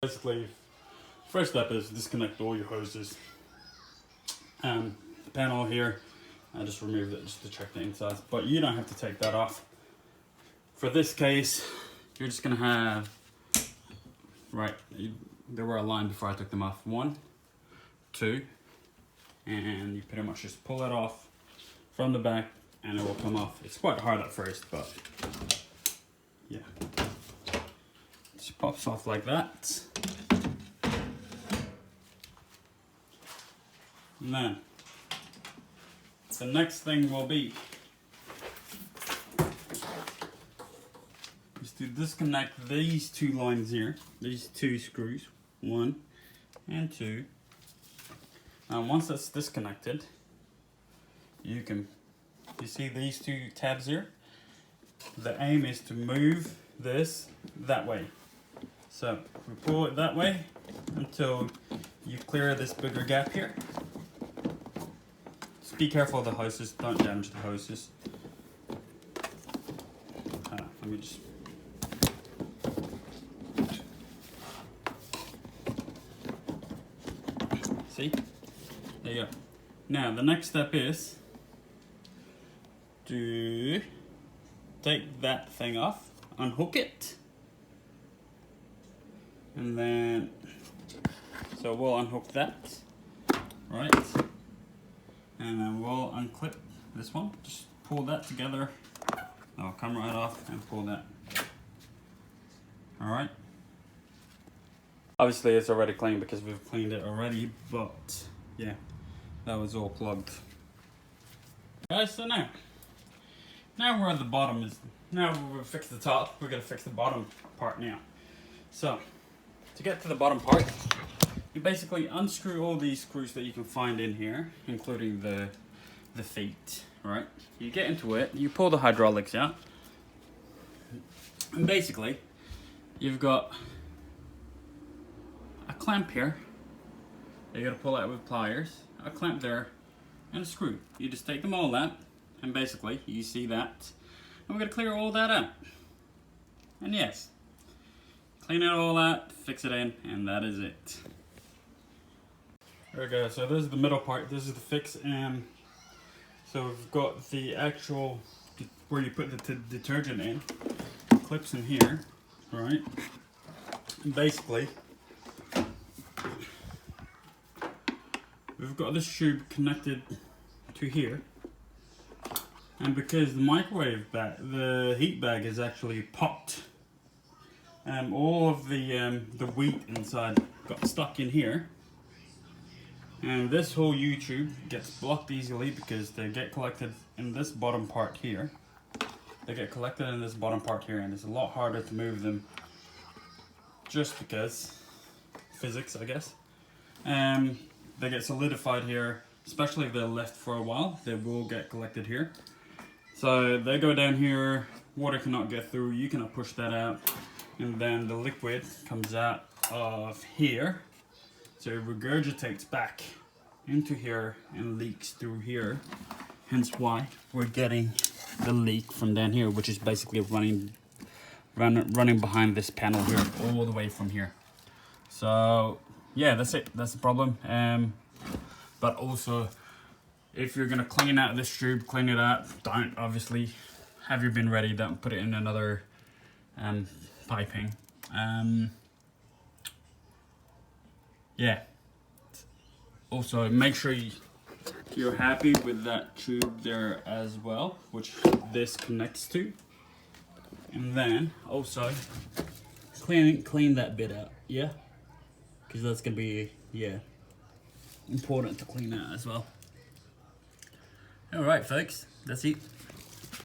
Basically, first step is disconnect all your hoses. The panel here, I just removed it just to check the inside, but you don't have to take that off. For this case, you're just gonna have, they were aligned before I took them off. 1, 2, and you pretty much just pull it off from the back and it will come off. It's quite hard at first, but yeah. Just pops off like that. And then the next thing will be is to disconnect these two lines here, these two screws, 1 and 2. And once that's disconnected, you see these two tabs here? The aim is to move this that way. So we pull it that way until you clear this bigger gap here. Just be careful of the hoses, don't damage the hoses. Let me just... See? There you go. Now the next step is to take that thing off, unhook it, and then so we'll unhook that, right? And then we'll unclip this one. Just pull that together. I'll come right off and pull that. All right. Obviously, it's already clean because we've cleaned it already, but yeah, that was all plugged. Guys, so now we're at the bottom. Now we've fixed the top, we're gonna fix the bottom part now. So, to get to the bottom part, you basically unscrew all these screws that you can find in here, including the feet, right? You get into it, you pull the hydraulics out, and basically, you've got a clamp here. You gotta pull out with pliers, a clamp there, and a screw. You just take them all out, and basically, you see that. And we're gonna clear all that out. And yes, clean it all out, fix it in, and that is it. There we go, so this is the middle part, this is the fix, and so we've got the actual, where you put the detergent in, clips in here, right? And basically, we've got this tube connected to here. And because the microwave bag, the heat bag is actually popped, all of the wheat inside got stuck in here. And this whole U-tube gets blocked easily because they get collected in this bottom part here. They get collected in this bottom part here, and it's a lot harder to move them just because physics, I guess. They get solidified here, especially if they're left for a while, they will get collected here. So they go down here, water cannot get through, you cannot push that out, and then the liquid comes out of here, so it regurgitates back into here and leaks through here, hence why we're getting the leak from down here, which is basically running behind this panel here, all the way from here. So yeah, that's it, that's the problem. But also, if you're gonna clean out this tube, clean it out. Don't, obviously, have your bin ready. Don't put it in another piping. Yeah. Also, make sure you're happy with that tube there as well, which this connects to. And then also clean that bit out. Yeah, because that's gonna be important to clean out as well. Alright folks, that's it.